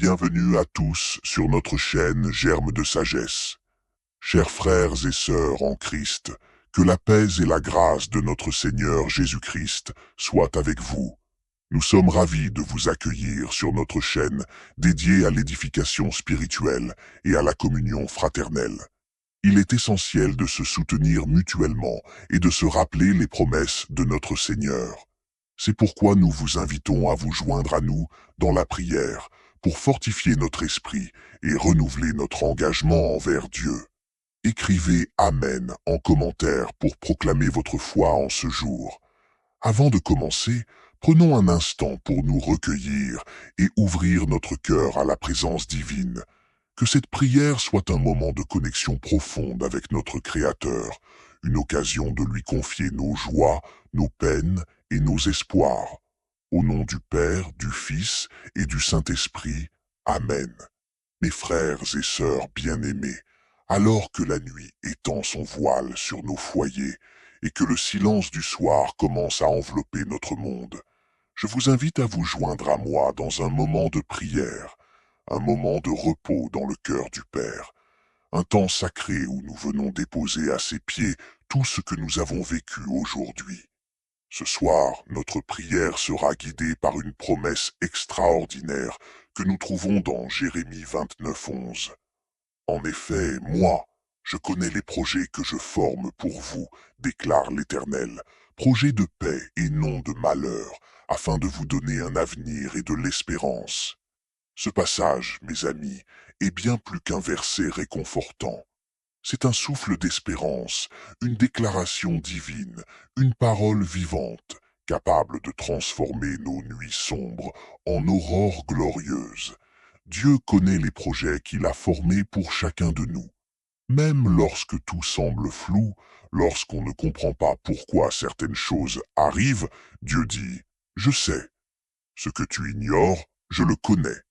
Bienvenue à tous sur notre chaîne Germe de Sagesse. Chers frères et sœurs en Christ, que la paix et la grâce de notre Seigneur Jésus-Christ soient avec vous. Nous sommes ravis de vous accueillir sur notre chaîne dédiée à l'édification spirituelle et à la communion fraternelle. Il est essentiel de se soutenir mutuellement et de se rappeler les promesses de notre Seigneur. C'est pourquoi nous vous invitons à vous joindre à nous dans la prière pour fortifier notre esprit et renouveler notre engagement envers Dieu. Écrivez Amen en commentaire pour proclamer votre foi en ce jour. Avant de commencer, prenons un instant pour nous recueillir et ouvrir notre cœur à la présence divine. Que cette prière soit un moment de connexion profonde avec notre Créateur, une occasion de lui confier nos joies, nos peines et nos espoirs. Au nom du Père, du Fils et du Saint-Esprit. Amen. Mes frères et sœurs bien-aimés, alors que la nuit étend son voile sur nos foyers et que le silence du soir commence à envelopper notre monde, je vous invite à vous joindre à moi dans un moment de prière, un moment de repos dans le cœur du Père, un temps sacré où nous venons déposer à ses pieds tout ce que nous avons vécu aujourd'hui. Ce soir, notre prière sera guidée par une promesse extraordinaire que nous trouvons dans Jérémie 29:11. En effet, moi, je connais les projets que je forme pour vous, déclare l'Éternel, projets de paix et non de malheur, afin de vous donner un avenir et de l'espérance. Ce passage, mes amis, est bien plus qu'un verset réconfortant. C'est un souffle d'espérance, une déclaration divine, une parole vivante, capable de transformer nos nuits sombres en aurores glorieuses. Dieu connaît les projets qu'il a formés pour chacun de nous. Même lorsque tout semble flou, lorsqu'on ne comprend pas pourquoi certaines choses arrivent, Dieu dit « Je sais. Ce que tu ignores, je le connais.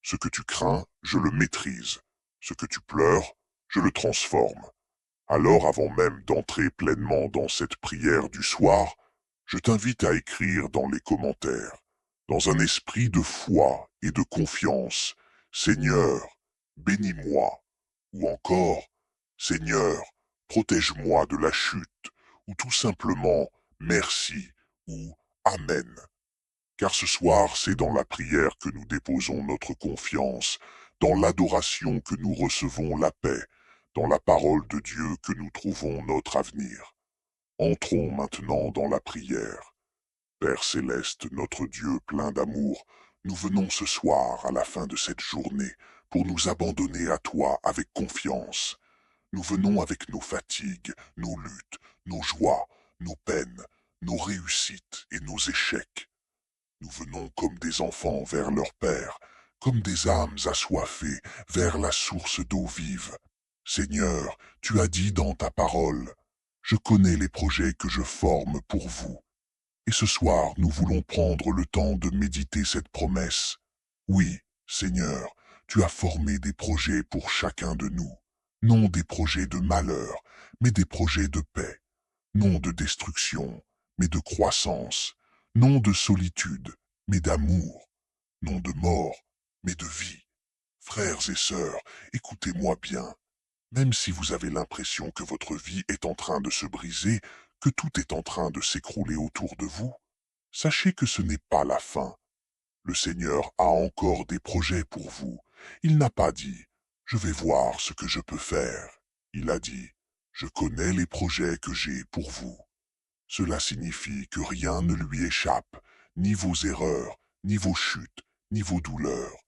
Ce que tu crains, je le maîtrise. Ce que tu pleures, je le transforme. » Alors, avant même d'entrer pleinement dans cette prière du soir, je t'invite à écrire dans les commentaires, dans un esprit de foi et de confiance, « Seigneur, bénis-moi » ou encore « Seigneur, protège-moi de la chute » ou tout simplement « Merci » ou « Amen ». Car ce soir, c'est dans la prière que nous déposons notre confiance, dans l'adoration que nous recevons la paix, dans la parole de Dieu que nous trouvons notre avenir. Entrons maintenant dans la prière. Père céleste, notre Dieu plein d'amour, nous venons ce soir à la fin de cette journée pour nous abandonner à toi avec confiance. Nous venons avec nos fatigues, nos luttes, nos joies, nos peines, nos réussites et nos échecs. Nous venons comme des enfants vers leur Père, comme des âmes assoiffées vers la source d'eau vive. Seigneur, tu as dit dans ta parole, « Je connais les projets que je forme pour vous. » Et ce soir, nous voulons prendre le temps de méditer cette promesse. Oui, Seigneur, tu as formé des projets pour chacun de nous. Non des projets de malheur, mais des projets de paix. Non de destruction, mais de croissance. Non de solitude, mais d'amour. Non de mort, mais de vie. Frères et sœurs, écoutez-moi bien. Même si vous avez l'impression que votre vie est en train de se briser, que tout est en train de s'écrouler autour de vous, sachez que ce n'est pas la fin. Le Seigneur a encore des projets pour vous. Il n'a pas dit « Je vais voir ce que je peux faire ». Il a dit « Je connais les projets que j'ai pour vous ». Cela signifie que rien ne lui échappe, ni vos erreurs, ni vos chutes, ni vos douleurs.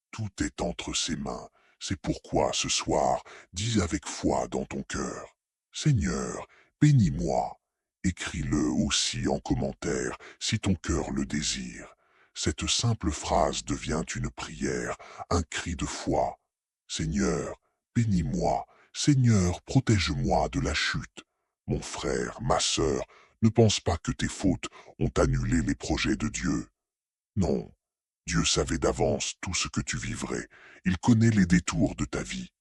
Tout est entre ses mains. C'est pourquoi ce soir, dis avec foi dans ton cœur, « Seigneur, bénis-moi ». Écris-le aussi en commentaire si ton cœur le désire. Cette simple phrase devient une prière, un cri de foi. « Seigneur, bénis-moi. Seigneur, protège-moi de la chute. » Mon frère, ma sœur, ne pense pas que tes fautes ont annulé les projets de Dieu. Non. Dieu savait d'avance tout ce que tu vivrais. Il connaît les détours de ta vie.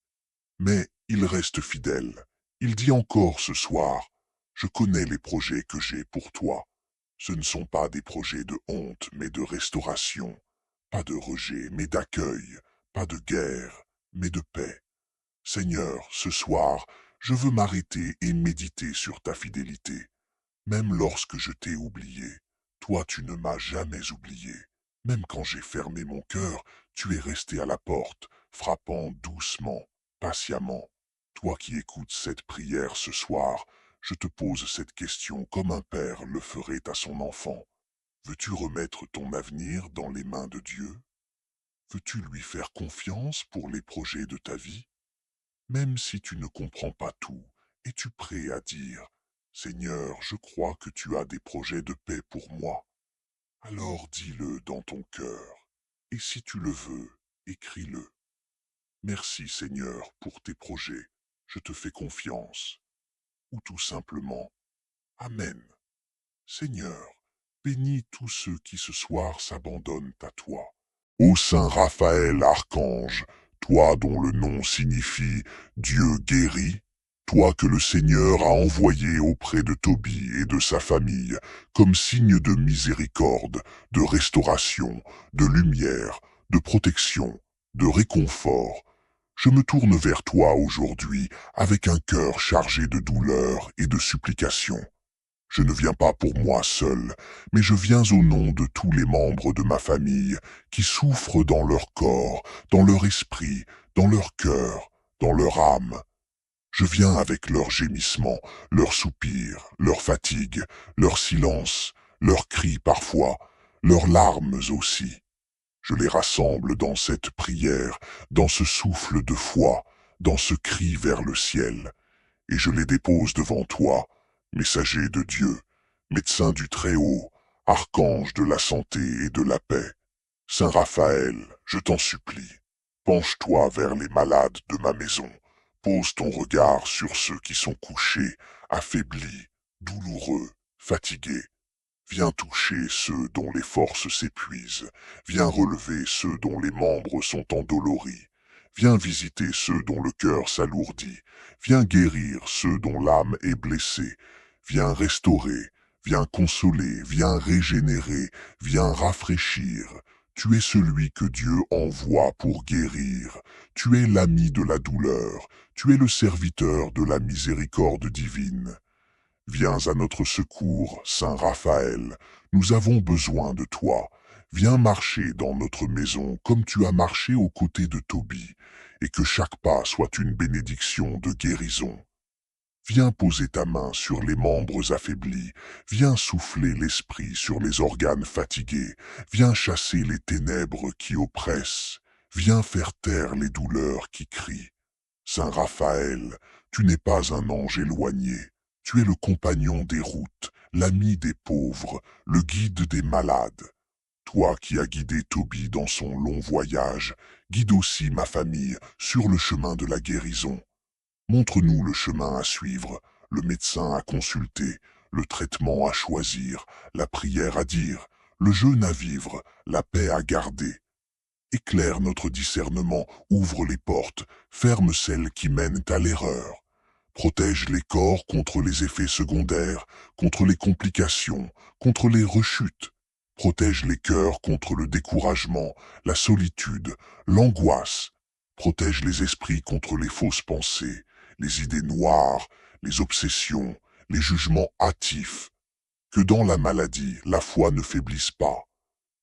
Mais il reste fidèle. Il dit encore ce soir, « Je connais les projets que j'ai pour toi. Ce ne sont pas des projets de honte, mais de restauration. Pas de rejet, mais d'accueil. pas de guerre, mais de paix. Seigneur, ce soir, je veux m'arrêter et méditer sur ta fidélité. Même lorsque je t'ai oublié, toi tu ne m'as jamais oublié. Même quand j'ai fermé mon cœur, tu es resté à la porte, frappant doucement, patiemment. Toi qui écoutes cette prière ce soir, je te pose cette question comme un père le ferait à son enfant. Veux-tu remettre ton avenir dans les mains de Dieu? Veux-tu lui faire confiance pour les projets de ta vie? Même si tu ne comprends pas tout, es-tu prêt à dire, Seigneur, je crois que tu as des projets de paix pour moi? Alors dis-le dans ton cœur, et si tu le veux, écris-le. Merci Seigneur pour tes projets, je te fais confiance. Ou tout simplement, Amen. Seigneur, bénis tous ceux qui ce soir s'abandonnent à toi. Ô Saint Raphaël Archange, toi dont le nom signifie Dieu guérit, toi que le Seigneur a envoyé auprès de Tobie et de sa famille comme signe de miséricorde, de restauration, de lumière, de protection, de réconfort, je me tourne vers toi aujourd'hui avec un cœur chargé de douleur et de supplication. Je ne viens pas pour moi seul, mais je viens au nom de tous les membres de ma famille qui souffrent dans leur corps, dans leur esprit, dans leur cœur, dans leur âme. Je viens avec leurs gémissements, leurs soupirs, leurs fatigues, leurs silences, leurs cris parfois, leurs larmes aussi. Je les rassemble dans cette prière, dans ce souffle de foi, dans ce cri vers le ciel, et je les dépose devant toi, messager de Dieu, médecin du Très-Haut, archange de la santé et de la paix. Saint Raphaël, je t'en supplie, penche-toi vers les malades de ma maison, pose ton regard sur ceux qui sont couchés, affaiblis, douloureux, fatigués. Viens toucher ceux dont les forces s'épuisent, viens relever ceux dont les membres sont endoloris, viens visiter ceux dont le cœur s'alourdit, viens guérir ceux dont l'âme est blessée, viens restaurer, viens consoler, viens régénérer, viens rafraîchir. Tu es celui que Dieu envoie pour guérir, tu es l'ami de la douleur, tu es le serviteur de la miséricorde divine. Viens à notre secours, Saint Raphaël, nous avons besoin de toi. Viens marcher dans notre maison comme tu as marché aux côtés de Tobie, et que chaque pas soit une bénédiction de guérison. Viens poser ta main sur les membres affaiblis, viens souffler l'esprit sur les organes fatigués, viens chasser les ténèbres qui oppressent, viens faire taire les douleurs qui crient. Saint Raphaël, tu n'es pas un ange éloigné. Tu es le compagnon des routes, l'ami des pauvres, le guide des malades. Toi qui as guidé Tobie dans son long voyage, guide aussi ma famille sur le chemin de la guérison. Montre-nous le chemin à suivre, le médecin à consulter, le traitement à choisir, la prière à dire, le jeûne à vivre, la paix à garder. Éclaire notre discernement, ouvre les portes, ferme celles qui mènent à l'erreur. Protège les corps contre les effets secondaires, contre les complications, contre les rechutes. Protège les cœurs contre le découragement, la solitude, l'angoisse. Protège les esprits contre les fausses pensées, les idées noires, les obsessions, les jugements hâtifs. Que dans la maladie, la foi ne faiblisse pas.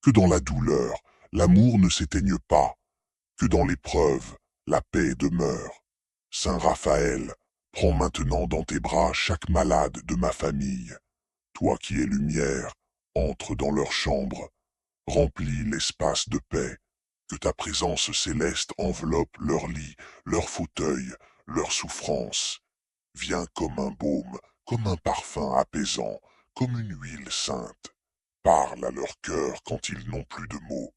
Que dans la douleur, l'amour ne s'éteigne pas. Que dans l'épreuve, la paix demeure. Saint Raphaël, prends maintenant dans tes bras chaque malade de ma famille. Toi qui es lumière, entre dans leur chambre. Remplis l'espace de paix. Que ta présence céleste enveloppe leur lit, leur fauteuil, leur souffrance. Viens comme un baume, comme un parfum apaisant, comme une huile sainte. Parle à leur cœur quand ils n'ont plus de mots.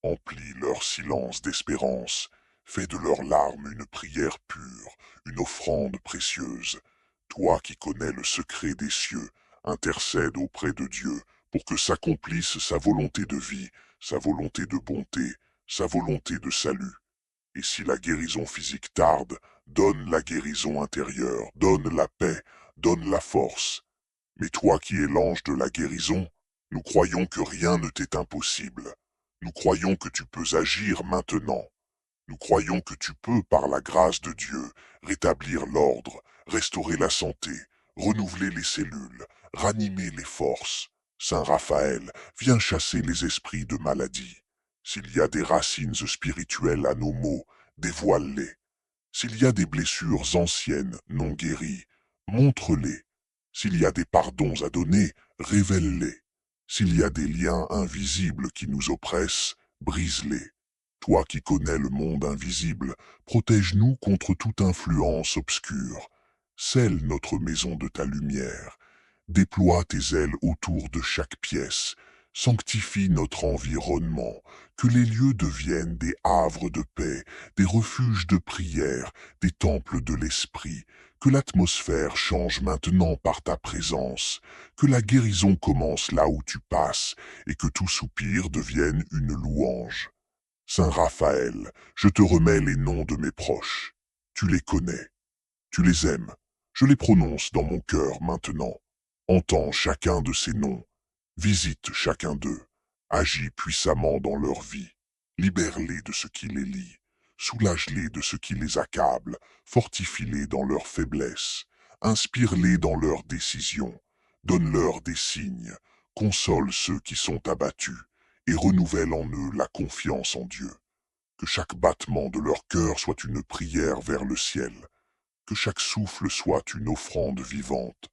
Emplis leur silence d'espérance. Fais de leurs larmes une prière pure, une offrande précieuse. Toi qui connais le secret des cieux, intercède auprès de Dieu pour que s'accomplisse sa volonté de vie, sa volonté de bonté, sa volonté de salut. Et si la guérison physique tarde, donne la guérison intérieure, donne la paix, donne la force. Mais toi qui es l'ange de la guérison, nous croyons que rien ne t'est impossible. Nous croyons que tu peux agir maintenant. Nous croyons que tu peux, par la grâce de Dieu, rétablir l'ordre, restaurer la santé, renouveler les cellules, ranimer les forces. Saint Raphaël, viens chasser les esprits de maladie. S'il y a des racines spirituelles à nos maux, dévoile-les. S'il y a des blessures anciennes, non guéries, montre-les. S'il y a des pardons à donner, révèle-les. S'il y a des liens invisibles qui nous oppressent, brise-les. Toi qui connais le monde invisible, protège-nous contre toute influence obscure. Scelle notre maison de ta lumière. Déploie tes ailes autour de chaque pièce. Sanctifie notre environnement. Que les lieux deviennent des havres de paix, des refuges de prière, des temples de l'esprit. Que l'atmosphère change maintenant par ta présence. Que la guérison commence là où tu passes et que tout soupir devienne une louange. Saint Raphaël, je te remets les noms de mes proches. Tu les connais, tu les aimes. Je les prononce dans mon cœur maintenant. Entends chacun de ces noms. Visite chacun d'eux. Agis puissamment dans leur vie. Libère-les de ce qui les lie. Soulage-les de ce qui les accable. Fortifie-les dans leur faiblesse. Inspire-les dans leurs décisions. Donne-leur des signes. Console ceux qui sont abattus. Et renouvelle en eux la confiance en Dieu. Que chaque battement de leur cœur soit une prière vers le ciel. Que chaque souffle soit une offrande vivante.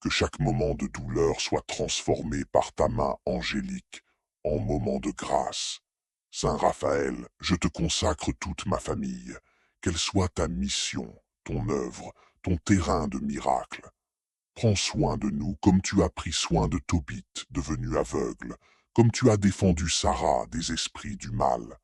Que chaque moment de douleur soit transformé par ta main angélique en moment de grâce. Saint Raphaël, je te consacre toute ma famille. Qu'elle soit ta mission, ton œuvre, ton terrain de miracle. Prends soin de nous comme tu as pris soin de Tobit, devenu aveugle, comme tu as défendu Sarah des esprits du mal.